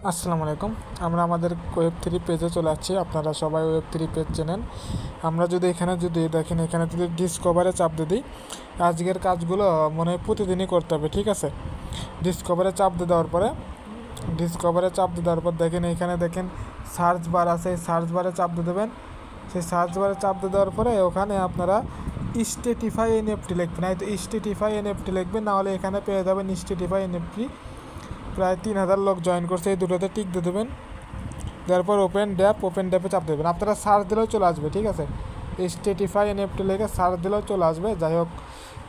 আসসালামু আলাইকুম। আমরা আমাদের ওয়েব3 পেজে চলে আসছি। আপনারা সবাই ওয়েব3 পেজ চেনেন। আমরা যদি এখানে দেখেন, এখানে যদি ডিসকভারে চাপ দিই, আজকের কাজগুলো মনে হয় প্রতিদিনই করতে হবে, ঠিক আছে। ডিসকভারে চাপ দেওয়ার পরে দেখেন, এখানে দেখেন সার্চ বার আছে, এই সার্চ বারে চাপ দিয়ে দেবেন। সেই সার্চ বারে চাপ দেওয়ার পরে ওখানে আপনারা স্টেটিফাই এনএফটি লিখবেন, হয়তো স্টেটিফাই এনএফটি লিখবেন, নাহলে এখানে পেয়ে যাবেন স্টেটিফাই এনএফটি। প্রায় 3000 লোক জয়েন করছে, এই দুটোতে টিক দিয়ে দেবেন। তারপর ওপেন ড্যাপে চাপ দেবেন। আপনারা সার্চ দিলেও চলে আসবে, ঠিক আছে। স্টেটিফাই এনএফটি লিখে সার্চ দিলেও চলে আসবে। যাই হোক,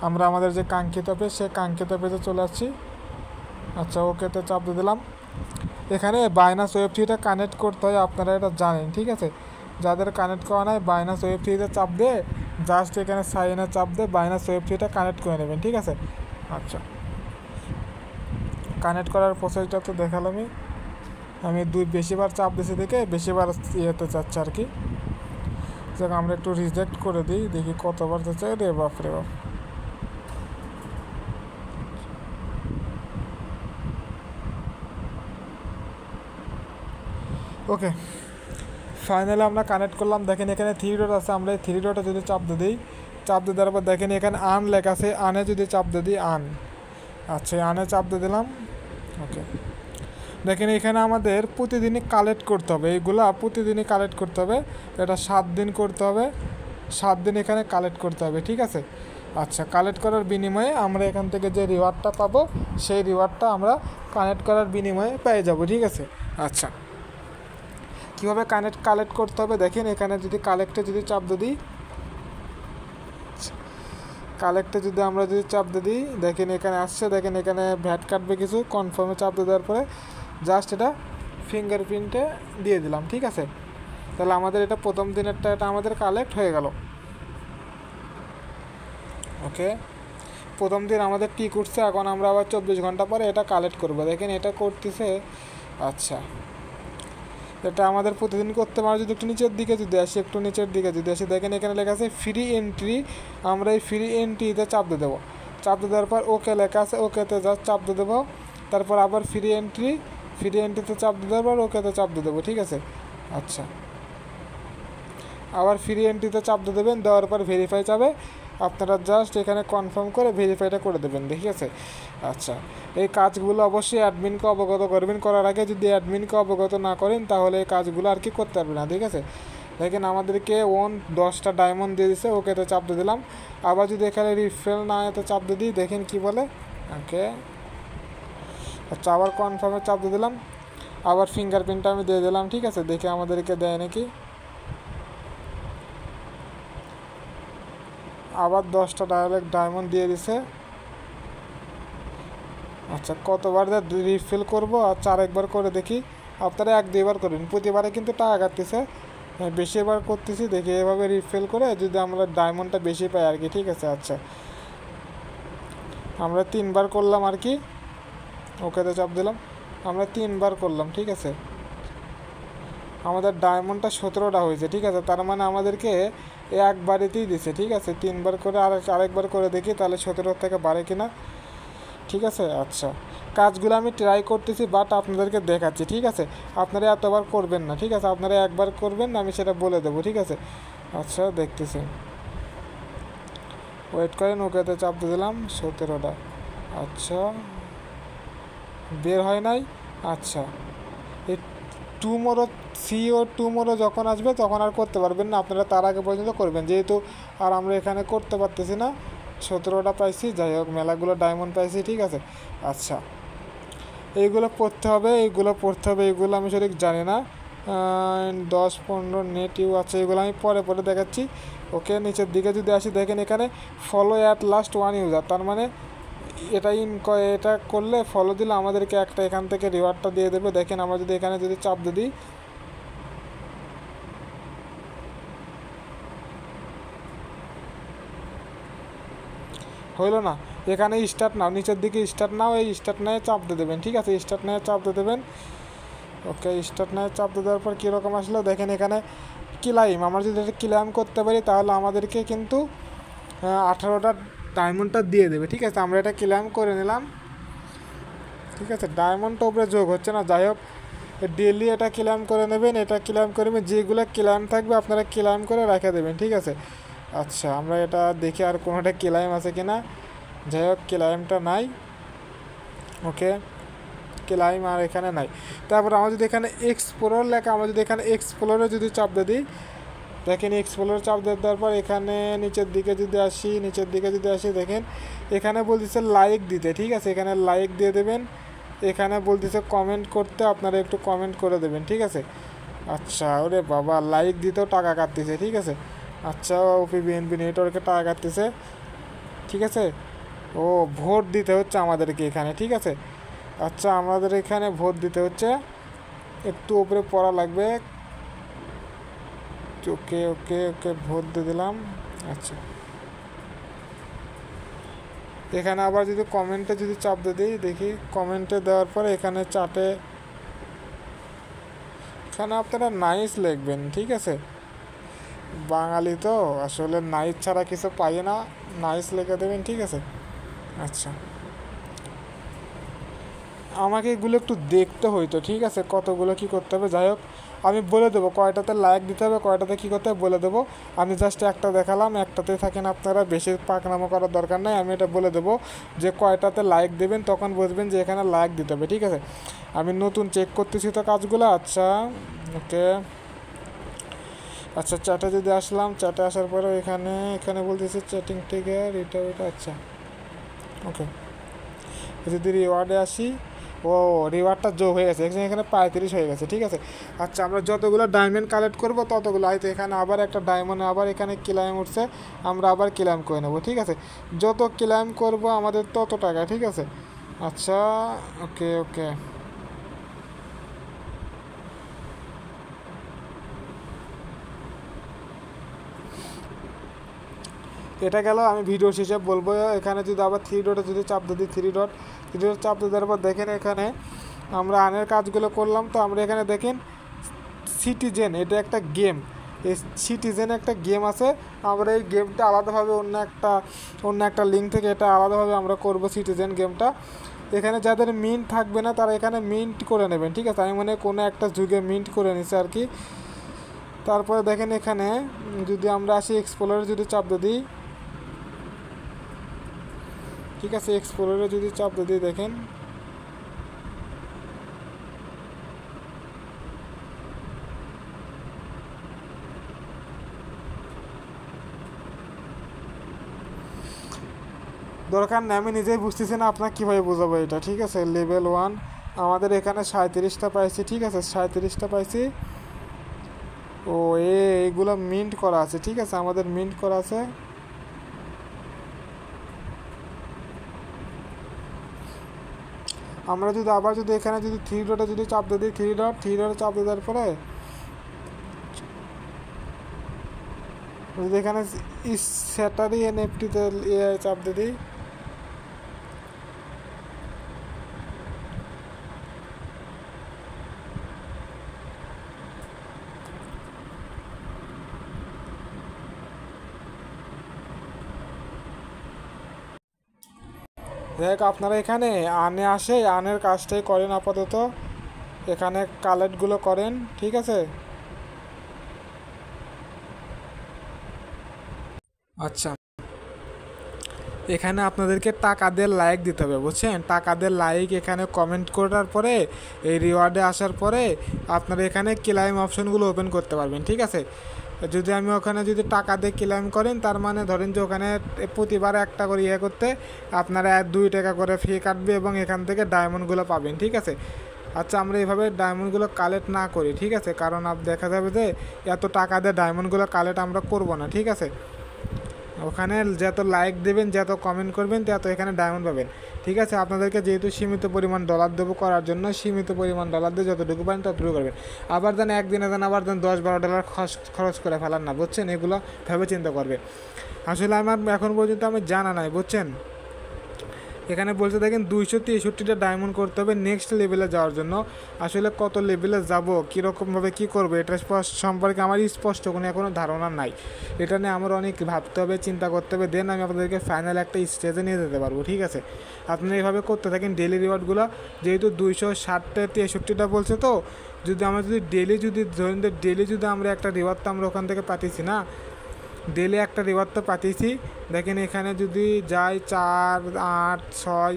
আমরা আমাদের যে কাঙ্ক্ষিত পেজ, সেই কাঙ্ক্ষিত পেজে চলে আসছি। আচ্ছা, ওকেতে চাপ দিয়ে দিলাম। এখানে বাইনান্স ওয়েব3টা কানেক্ট করতে হয়, আপনারা এটা জানেন, ঠিক আছে। যাদের কানেক্ট করা নাই, বাইনান্স ওয়েব3তে চাপ দিয়ে জাস্ট এখানে সাইনে চাপ দিয়ে বাইনান্স ওয়েব3টা কানেক্ট করে নেবেন, ঠিক আছে। আচ্ছা, কানেক্ট করার প্রসেসটা তো দেখালামই। আমি বেশিবার চাপ দিয়েছি দেখে বেশিবার ইয়েতে চাচ্ছি আর কি। যাক, আমরা একটু রিজেক্ট করে দিই, দেখি কতবার যাচ্ছে। রে বাপ রে বাপ। ওকে, ফাইনালি আমরা কানেক্ট করলাম। দেখেন এখানে 3 ডট আছে, আমরা এই 3 ডটে যদি চাপ দিয়ে দিই, চাপ দিয়ে দেওয়ার পর দেখেন এখানে আন লেখা আছে, আনে যদি চাপ দিয়ে দিই আন। আচ্ছা, আনে চাপ দিয়ে দিলাম। ওকে, দেখেন এখানে আমাদের প্রতিদিনই কালেক্ট করতে হবে, এইগুলা প্রতিদিনই কালেক্ট করতে হবে। এটা 7 দিন করতে হবে, 7 দিন এখানে কালেক্ট করতে হবে, ঠিক আছে। আচ্ছা, কালেক্ট করার বিনিময়ে আমরা এখান থেকে যে রিওয়ার্ডটা পাবো, সেই রিওয়ার্ডটা আমরা কানেক্ট করার বিনিময়ে পেয়ে যাব, ঠিক আছে। আচ্ছা, কীভাবে কালেক্ট করতে হবে দেখেন, এখানে যদি কালেক্টে যদি চাপ দিই, কালেক্টে যদি আমরা চাপ দিই, দেখেন এখানে আসছে, দেখেন এখানে ভ্যাট কাটবে কিছু। কনফার্মে চাপ দেওয়ার পরে জাস্ট এটা ফিঙ্গারপ্রিন্টে দিয়ে দিলাম, ঠিক আছে। তাহলে আমাদের এটা প্রথম দিনেরটা এটা আমাদের কালেক্ট হয়ে গেল। ওকে, প্রথম দিন আমাদের টিক উঠছে, এখন আমরা আবার 24 ঘন্টা পরে এটা কালেক্ট করবো। দেখেন এটা করতেছে। আচ্ছা, এটা আমাদের প্রতিদিন করতে পারে। যদি একটু নিচের দিকে যদি আসি, দেখেন এখানে লেখা আছে ফ্রি এন্ট্রি। আমরা এই ফ্রি এন্ট্রিতে চাপ দিয়ে দেবো। চাপ দিয়ে দেওয়ার পর ওকে লেখা আছে, ওকেতে জাস্ট চাপ দিয়ে দেবো। তারপর আবার ফ্রি এন্ট্রিতে চাপ দিয়ে দেওয়ার পর ওকেতে চাপ দিয়ে দেবো, ঠিক আছে। আচ্ছা, আবার ফ্রি এন্ট্রিতে চাপ দিয়ে দেবেন, দেওয়ার পর ভেরিফাই যাবে। আপনারা জাস্ট এখানে কনফার্ম করে ভেরিফাইটা করে দেবেন, ঠিক আছে। আচ্ছা, এই কাজগুলো অবশ্যই অ্যাডমিনকে অবগত করবেন। করার আগে যদি অ্যাডমিনকে অবগত না করেন, তাহলে এই কাজগুলো আর কি করতে পারবে না, ঠিক আছে। দেখেন আমাদেরকে 10টা ডায়মন্ড দিয়ে দিচ্ছে, ওকেতে চাপ দিয়ে দিলাম। আবার যদি এখানে রিফেল না এতে চাপ দিয়ে দিই, দেখেন কি বলে। ওকে, আচ্ছা, আবার কনফার্মে চাপ দিয়ে দিলাম। আবার ফিঙ্গারপ্রিন্টটা আমি দিয়ে দিলাম, ঠিক আছে। দেখে আমাদেরকে দেয় নাকি। আবার 10টা ডায়মন্ড দিয়ে দিছে। আচ্ছা, কতবার রিফিল করবো? আচ্ছা, আরেকবার করে দেখি। আপনারা 1-2বার করবেন, প্রতিবারে কিন্তু টাকা কাটতেছে। বেশিবার করতেছি, দেখি এভাবে রিফিল করে যদি আমরা ডায়মন্ডটা বেশি পাই আর কি, ঠিক আছে। আচ্ছা, আমরা 3বার করলাম আর কি। ওকেতে চাপ দিলাম, আমরা 3বার করলাম, ঠিক আছে। আমাদের ডায়মন্ডটা 17টা হয়েছে, ঠিক আছে। তার মানে আমাদেরকে একবারেতেই দিছে, ঠিক আছে। 3বার করে আরেকবার করে দেখি, তাহলে 17 থেকে বাড়ে কিনা, ঠিক আছে। আচ্ছা, কাজগুলো আমি ট্রাই করতেছি, বাট আপনাদেরকে দেখাচ্ছি, ঠিক আছে। আপনারা এতবার করবেন না, ঠিক আছে। আপনারা একবার করবেন, আমি সেটা বলে দেবো, ঠিক আছে। আচ্ছা, দেখতেছি, ওয়েট করেন। ওকেতে চাপ দিয়ে দিলাম, 17টা। আচ্ছা, বের হয় নাই। আচ্ছা, এই টুমোরো যখন আসবে তখন আর করতে পারবেন না, আপনারা তার আগে পর্যন্ত করবেন, যেহেতু আর আমরা এখানে করতে পারতেছি না। 17টা পাইছি, যাই হোক, মেলাগুলো ডায়মন্ড পাইছি, ঠিক আছে। আচ্ছা, এইগুলো পড়তে হবে, এইগুলো আমি সঠিক জানি না। 10-15 নেট ইউ আছে, এগুলো আমি পরে দেখাচ্ছি। ওকে, নিচের দিকে যদি আসি, দেখেন এখানে ফলো অ্যাট লাস্ট 1 ইউজার, তার মানে এটা করলে, ফলো দিলে আমাদেরকে একটা এখান থেকে রিওয়ার্ডটা দিয়ে দেবে। দেখেন আমরা যদি এখানে চাপ দিই, হইল না। এখানে স্টার্ট নাও, নিচের দিকে স্টার্ট নাও, এই স্টার্ট নাও চাপ দিয়ে দেবেন, ঠিক আছে। স্টার্ট নাও চাপ দিয়ে দেবেন। ওকে, স্টার্ট নাও চাপ দিয়ে দেওয়ার পর কীরকম আসলো দেখেন। এখানে ক্লাইম, আমরা যদি এটা ক্লাইম করতে পারি, তাহলে আমাদেরকে কিন্তু 18টা ডায়মন্ডটা দিয়ে দেবে, ঠিক আছে। আমরা এটা ক্লাইম করে নিলাম, ঠিক আছে। ডায়মন্ডটা উপরে যোগ হচ্ছে না, যাই হোক, ডেলি এটা ক্লেম করে নেবেন, এটা ক্লেম করবেন, যেগুলো ক্লেম থাকবে আপনারা ক্লেম করে রেখে দেবেন, ঠিক আছে। আচ্ছা আমরা এটা দেখি আর কোনোটা ক্লেম আছে কিনা। যাই হোক ক্লেমটা নাই, ওকে ক্লেম আর এখানে নাই। তারপর আমরা যদি এখানে এক্সপ্লোর লেখা, আমরা যদি এখানে এক্সপ্লোরে যদি চাপ দিয়ে দিই, দেখেন এক্সপ্লোর চাপ দেওয়ার পর এখানে নিচের দিকে যদি আসি, দেখেন এখানে বলতেছে লাইক দিতে, ঠিক আছে। এখানে লাইক দিয়ে দেবেন, এখানে বলতেছে কমেন্ট করতে, আপনারা একটু কমেন্ট করে দেবেন, ঠিক আছে। আচ্ছা ওরে বাবা, লাইক দিতেও টাকা কাটতেছে, ঠিক আছে। আচ্ছা ওপি বিএনপি নেটওয়ার্কে টাকা কাটতেছে, ঠিক আছে। ও ভোট দিতে হচ্ছে আমাদেরকে এখানে, ঠিক আছে। আচ্ছা আমাদের এখানে ভোট দিতে হচ্ছে, একটু উপরে পড়া লাগবে। ওকে ওকে ওকে ভোট দিয়ে দিলাম। আচ্ছা এখানে আবার যদি কমেন্টে যদি চাপ দিয়ে দিই, দেখি কমেন্টে দেওয়ার পরে এখানে চাটে, এখানে আপনারা নাইস লিখবেন, ঠিক আছে। বাঙালি তো আসলে নাইস ছাড়া কিছু পাই না, নাইস লিখে দেবেন, ঠিক আছে। আচ্ছা আমাকে এগুলো একটু দেখতে হইতো, ঠিক আছে, কতগুলো কি করতে হবে। যাই হোক আমি বলে দেবো কয়টাতে লাইক দিতে হবে, কয়টাতে কী করতে হবে বলে দেবো। আমি জাস্ট একটা দেখালাম, একটাতে থাকেন আপনারা, বেশি পাকনামো করার দরকার নাই। আমি এটা বলে দেবো যে কয়টাতে লাইক দেবেন, তখন বুঝবেন যে এখানে লাইক দিতে হবে, ঠিক আছে। আমি নতুন চেক করতেছি তো কাজগুলো। আচ্ছা ওকে আচ্ছা চ্যাটে যদি আসলাম, চ্যাটে আসার পরে এখানে বলতেছি চ্যাটিং থেকে এটা আচ্ছা ওকে যদি রিওয়ার্ডে আসি, ও রিওয়ার্ডটা যোগ হয়ে গেছে, এখানে 35 হয়ে গেছে, ঠিক আছে। আচ্ছা আমরা যতগুলো ডায়মন্ড কালেক্ট করবো ততগুলো, হয়তো এখানে আবার একটা ডায়মন্ডে আবার এখানে ক্লাইম উঠছে, আমরা আবার ক্লাইম করে নেবো, ঠিক আছে। যত ক্লাইম করব আমাদের তত টাকা, ঠিক আছে। আচ্ছা ওকে ওকে এটা গেল। আমি ভিডিও শেষে বলবো, এখানে যদি আবার থ্রি ডটে যদি চাপ দিই, থ্রি ডট চাপ দেওয়ার পর দেখেন এখানে আমরা আনের কাজগুলো করলাম। তো আমরা এখানে দেখেন সিটিজেন, এটা একটা গেম, এই সিটিজেন একটা গেম আছে। আমরা এই গেমটা আলাদাভাবে অন্য একটা লিঙ্ক থেকে এটা আলাদাভাবে আমরা করব সিটিজেন গেমটা। এখানে যাদের মিন্ট থাকবে না তারা এখানে মিন্ট করে নেবেন, ঠিক আছে। আমি মনে কোনো একটা যুগে মিন্ট করে নিছি আর কি। তারপরে দেখেন এখানে যদি আমরা আসি এক্সপ্লোরে যদি চাপ দিই, ঠিক আছে, এক্সপ্লোরে যদি চাপ দিই দেখেন দরকার নেই, আমি নিজেই বুঝতেছি না আপনার কীভাবে বোঝাবো এটা, ঠিক আছে। লেভেল 1 আমাদের এখানে 37টা পাইছি, ঠিক আছে, 37টা পাইছি। ও এইগুলো মিন্ট করা আছে, ঠিক আছে, আমাদের মিন্ট করা আছে। আমরা যদি আবার যদি এখানে যদি থ্রি ডটে যদি চাপ দিই, থ্রি ডটে চাপ দেওয়ার পরে যদি এখানে স্যাটারি এনএফটিতে চাপ দিই, দেখ আপনারা এখানে আনে আসে আনের কাজটাই করেন আপাতত, এখানে কালেক্টগুলো করেন, ঠিক আছে। আচ্ছা এখানে আপনাদেরকে টাকা দিয়ে লাইক দিতে হবে, বুঝছেন। টাকা দিয়ে লাইক এখানে কমেন্ট করার পরে এই রিওয়ার্ডে আসার পরে আপনারা এখানে ক্লাইম অপশনগুলো ওপেন করতে পারবেন, ঠিক আছে। যদি আমি ওখানে যদি টাকা দিয়ে ক্লেম করেন, তার মানে ধরেন যে ওখানে প্রতিবার একটা করে করতে আপনারা 2 টাকা করে ফি কাটবে এবং এখান থেকে ডায়মন্ডগুলো পাবেন, ঠিক আছে। আচ্ছা আমরা এইভাবে ডায়মন্ডগুলো কালেক্ট না করি, ঠিক আছে, কারণ দেখা যাবে যে এত টাকা দিয়ে ডায়মন্ডগুলো কালেক্ট আমরা করব না, ঠিক আছে। ওখানে যত লাইক দেবেন, যত কমেন্ট করবেন, তত এখানে ডায়মন্ড পাবেন, ঠিক আছে। আপনাদেরকে যেহেতু সীমিত পরিমাণ ডলার দেবো করার জন্য, সীমিত পরিমাণ ডলার দিয়ে যতটুকু পারেন ততটুকু করবেন। আবার দেন একদিনে দেন আবার দেন 10-12 ডলার খরচ করে ফেলার না, বুঝছেন। এগুলো ভেবে চিন্তা করবে। আসলে আমার এখন পর্যন্ত আমি জানা নাই, বুঝছেন। এখানে বলছে দেখেন 263টা ডায়মন্ড করতে হবে নেক্সট লেভেলে যাওয়ার জন্য। আসলে কত লেভেলে যাব, কীরকমভাবে কী করবো এটা সম্পর্কে আমার স্পষ্ট কোনো এখনও ধারণা নাই। এটা নিয়ে আমার অনেক ভাবতে হবে, চিন্তা করতে হবে, দেন আমি আপনাদেরকে ফাইনাল একটা স্টেজে নিয়ে যেতে পারবো। ঠিক আছে, আপনি এইভাবে করতে থাকেন ডেলি রিওয়ার্ডগুলো। যেহেতু 263টা বলছে, তো যদি আমরা যদি ডেলি ধরেন ডেলি যদি আমরা একটা রিওয়ার্ড তো আমরা ওখান থেকে পাঠিয়েছি না, ডেলি একটা রিওয়ার্ড তো পাঠিয়েছি। দেখেন এখানে যদি যাই 4, 8, 6,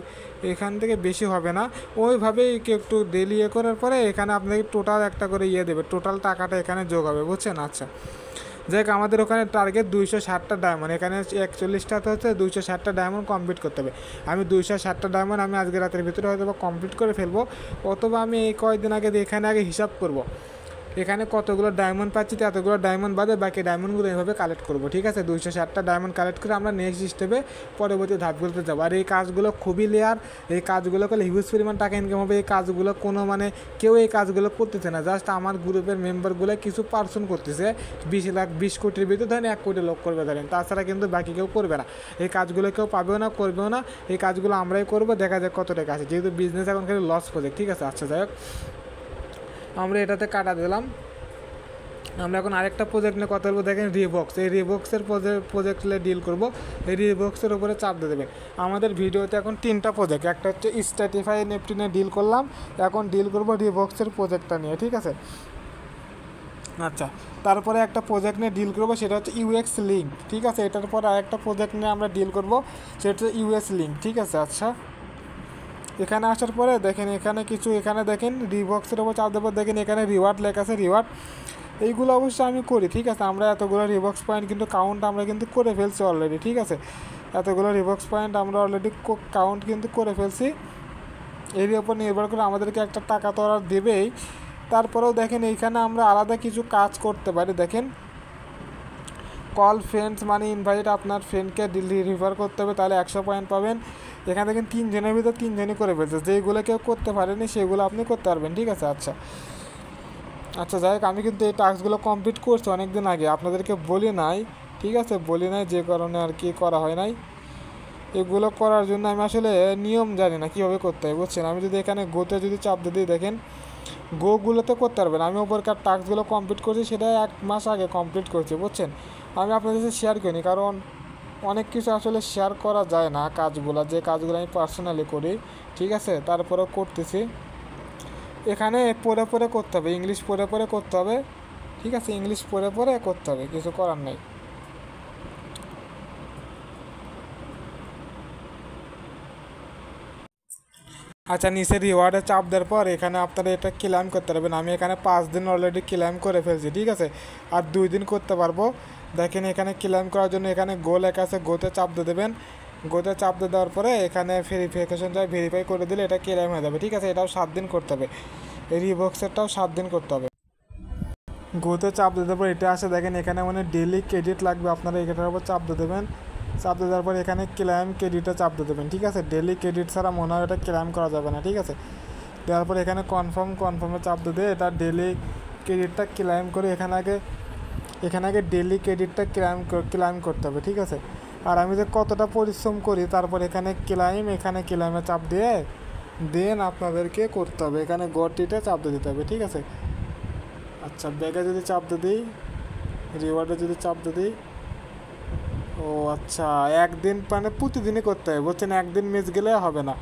এখান থেকে বেশি হবে না, ওইভাবেই একটু ডেলি করার পরে এখানে আপনাকে টোটাল একটা করে দেবে, টোটাল টাকাটা এখানে যোগ হবে, বুঝছেন। আচ্ছা যাই হোক, আমাদের ওখানে টার্গেট 260টা ডায়মন্ড, এখানে 41টাতে হচ্ছে 260টা ডায়মন্ড কমপ্লিট করতে হবে। আমি 260টা ডায়মন্ড আমি আজকে রাতের ভিতরে হয়তো কমপ্লিট করে ফেলবো, অথবা আমি এই কয়েকদিন আগে এখানে হিসাব করব এখানে কতগুলো ডায়মন্ড পাচ্ছি, তো এতগুলো ডায়মন্ড বাদে বাকি ডায়মন্ডগুলো এইভাবে কালেক্ট করবো। ঠিক আছে, 260টা ডায়মন্ড কালেক্ট করে আমরা নেক্সট স্টেপে পরবর্তী ধাপগুলোতে যাবো। আর এই কাজগুলো খুবই লেয়ার, এই কাজগুলো করলে হিউজ পরিমাণ টাকা ইনকাম হবে। এই কাজগুলো কোনো কেউ এই কাজগুলো করতেছে না, জাস্ট আমার গ্রুপের মেম্বারগুলো কিছু পার্সন করতেছে। 20 কোটির ভিতরে ধরেন 1 কোটি লোক করবে ধরেন, তাছাড়া কিন্তু বাকি কেউ করবে না। এই কাজগুলো কেউ পাবেও না, করবেও না। এই কাজগুলো আমরাই করবো, দেখা যাক কত টাকা আছে, যেহেতু বিজনেস এখন খালি লস প্রজেক্ট। ঠিক আছে, আচ্ছা যাই হোক, আমরা এটাতে কাটা দিলাম। আমরা এখন আরেকটা প্রজেক্ট নিয়ে কথা বলবো। দেখেন রিবক্স, এই রিবক্সের প্রজেক্টে ডিল করব। এই রিবক্সের উপরে চাপ দিয়ে দেবেন। আমাদের ভিডিওতে এখন 3টা প্রজেক্ট, একটা হচ্ছে স্ট্যাটিফাই এনএফটি নিয়ে ডিল করলাম, এখন ডিল করব রিবক্সের প্রজেক্টটা নিয়ে। ঠিক আছে, আচ্ছা তারপরে একটা প্রজেক্ট নিয়ে ডিল করবো, সেটা হচ্ছে ইউএক্স লিঙ্ক। ঠিক আছে, এটার পর আরেকটা প্রজেক্ট নিয়ে আমরা ডিল করব, সেটা হচ্ছে ইউএস লিঙ্ক। ঠিক আছে, আচ্ছা এখানে আসার পরে দেখেন এখানে দেখেন রিবক্সের উপর চাপ দেবো। দেখেন এখানে রিওয়ার্ড লেখা আছে, রিওয়ার্ড এইগুলো অবশ্যই আমি করি। ঠিক আছে, আমরা এতগুলো রিবক্স পয়েন্ট কিন্তু কাউন্ট আমরা কিন্তু করে ফেলছি অলরেডি। ঠিক আছে, এতগুলো রিবক্স পয়েন্ট আমরা অলরেডি কাউন্ট কিন্তু করে ফেলছি। এর উপর নির্ভর করে আমাদেরকে একটা টাকা তো ওরা দেবেই। তারপরেও দেখেন এইখানে আমরা আলাদা কিছু কাজ করতে পারি। দেখেন কল ফ্রেন্ডস মানে ইনভাইট আপনার ফ্রেন্ডকে রিফার করতে হবে, তাহলে 100 পয়েন্ট পাবেন। এখানে দেখেন 3 জনের ভিতর 3 জনই করে ফেলছে, যেগুলো কেউ করতে পারেনি সেগুলো আপনি করতে পারবেন। ঠিক আছে, আচ্ছা যাই হোক, আমি কিন্তু এই টাস্কগুলো কমপ্লিট করছি অনেক দিন আগে, আপনাদেরকে বলি নাই। ঠিক আছে, বলি নাই যে কারণে আর কি করা হয় নাই। এগুলো করার জন্য আমি আসলে নিয়ম জানি না কীভাবে করতে হয়, বুঝছেন। আমি যদি এখানে গোতে যদি চাপ দিই, দেখেন গোগুলোতে করতে পারবেন। আমি ওপরকার টাস্কগুলো কমপ্লিট করছি, সেটা 1 মাস আগে কমপ্লিট করছি, বুঝছেন। আমি আপনাদের সাথে শেয়ার করিনি, কারণ অনেক কিছু আসলে শেয়ার করা যায় না, যে কাজগুলো আমি পার্সোনালি করি। ঠিক আছে, তারপরেও করতেছি। এখানে পড়ে করতে হবে, ইংলিশ পড়ে করতে হবে। ঠিক আছে, ইংলিশ পড়ে করতে হবে, কিছু করার নেই। আচ্ছা, নিচে রিওয়ার্ডে চাপ দেওয়ার পর এখানে আপনারা এটা ক্লেম করতে পারবেন। আমি এখানে 5 দিন অলরেডি ক্লেম করে ফেলছি। ঠিক আছে, আর 2 দিন করতে পারবো। দেখেন এখানে ক্লেম করার জন্য এখানে গো লেখা আছে, গোতে চাপ দিয়ে দেবেন। গোতে চাপ দিয়ে দেওয়ার পরে এখানে ভেরিফিকেশন যায়, ভেরিফাই করে দিলে এটা ক্লেম হয়ে যাবে। ঠিক আছে, এটাও 7 দিন করতে হবে, এই রিবক্সেরটাও 7 দিন করতে হবে। গোতে চাপ দিয়ে দেওয়ার পর এটা আসে, দেখেন এখানে ডেলি ক্রেডিট লাগবে, আপনারা এটার উপর চাপ দিয়ে দেবেন। চাপ দিয়ে দেওয়ার পর এখানে ক্লেম ক্রেডিটে চাপ দিয়ে দেবেন। ঠিক আছে, ডেলি ক্রেডিট ছাড়া মনে হয় এটা ক্লেম করা যাবে না। ঠিক আছে, দেওয়ার পর এখানে কনফার্মে চাপ দিয়ে এটা ডেলি ক্রেডিটটা ক্লেম করে এখানে আগে ডেলি ক্রেডিটটা ক্লেম করতে হবে। ঠিক আছে, আর আমি যে কতটা পরিশ্রম করি, তারপর এখানে ক্লেমে চাপ দিয়ে দেন আপনাদেরকে করতে হবে। এখানে গটিতে চাপ দিয়ে দিতে হবে। ঠিক আছে, আচ্ছা ব্যাগে যদি চাপ দিয়ে দিই, রিওয়ার্ডে যদি চাপ দিয়ে দিই, ও আচ্ছা একদিন প্রতিদিনই করতে হবে, বুঝছেন। একদিন মিস গেলে হবে না,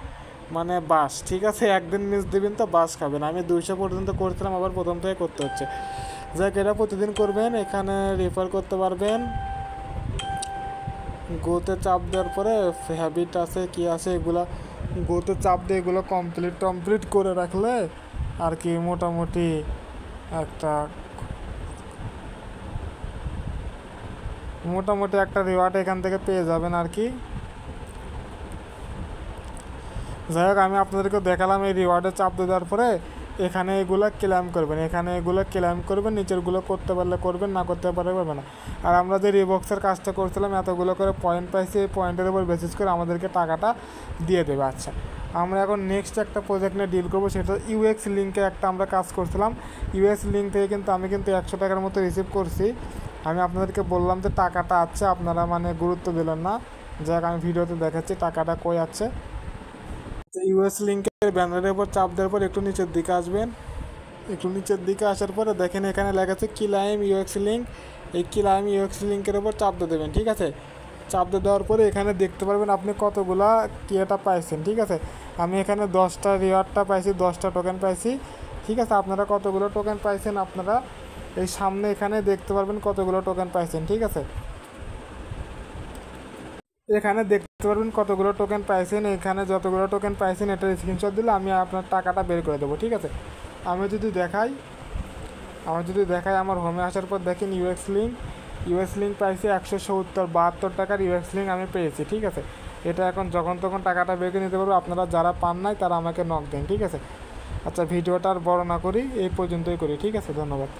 বাস। ঠিক আছে, একদিন মিস দেবেন তো বাস খাবেন। আমি 200 পর্যন্ত করছিলাম, আবার প্রথম থেকে করতে হচ্ছে। যাক, এটা প্রতিদিন করবেন। এখানে রেফার করতে পারবেন। গোতে চাপ দেওয়ার পরে হ্যাবিট আছে কি আছে, এগুলো গোতে চাপ দিয়ে এগুলো কমপ্লিট করে রাখলে আর কি মোটামুটি একটা রিওয়ার্ড এখান থেকে পেয়ে যাবেন আর কি। যাই হোক, আমি আপনাদেরকে দেখালাম এই রিওয়ার্ডে চাপ দেওয়ার পরে এখানে এগুলো ক্লেম করবেন। নিচেরগুলো করতে পারলে করবেন, না করতে পারলে করবেন না। আর আমরা যে রিবক্সের কাজটা করছিলাম, এতগুলো করে পয়েন্ট পাইছি, এই পয়েন্টের উপর বেসিস করে আমাদেরকে টাকাটা দিয়ে দেবে। আচ্ছা, আমরা এখন নেক্সট একটা প্রজেক্ট নিয়ে ডিল করবো, সেটা ইউএক্স লিঙ্কে একটা আমরা কাজ করছিলাম। ইউএক্স লিঙ্ক থেকে আমি 100 টাকার মতো রিসিভ করছি। আমি আপনাদেরকে বললাম যে টাকাটা আছে, আপনারা গুরুত্ব দিলেন না। যাক, আমি ভিডিওতে দেখাচ্ছি টাকাটা কই আছে। ইউএস লিঙ্কের ব্যানারের উপর চাপ দেওয়ার পর একটু নিচের দিকে আসবেন। একটু নিচের দিকে আসার পরে দেখেন এখানে লেখা আছে ক্লাইম ইউএক্স লিঙ্ক। এই ক্লাইম ইউএক্স লিঙ্কের উপর চাপ দিয়ে দেবেন, ঠিক আছে। চাপ দিয়ে দেওয়ার পরে এখানে দেখতে পারবেন আপনি কতগুলা কিয়েটা পাইছেন, ঠিক আছে। আমি এখানে 10টা রিওয়ার্ডটা পাইছি, 10টা টোকেন পাইছি, ঠিক আছে। আপনারা কতগুলো টোকেন পাইছেন আপনারা এই সামনে এখানে দেখতে পারবেন কতগুলো টোকেন পাইছেন, ঠিক আছে। এখানে দেখতে পারবেন কতগুলো টোকেন পাইছেন। এখানে যতগুলো টোকেন পাইছেন এটার স্ক্রিনশট দিলে আমি আপনার টাকাটা বের করে দেবো, ঠিক আছে। আমি যদি দেখাই আমার হোমে আসার পর দেখেন ইউএস লিঙ্ক পাইছি 172 টাকার ইউএস লিঙ্ক আমি পেয়েছি, ঠিক আছে। এটা এখন যখন তখন টাকাটা বের করে নিতে পারবো। আপনারা যারা পান নাই তারা আমাকে নক দেন, ঠিক আছে। আচ্ছা, ভিডিওটা আর বড় না করি, এই পর্যন্তই করি, ঠিক আছে। ধন্যবাদ।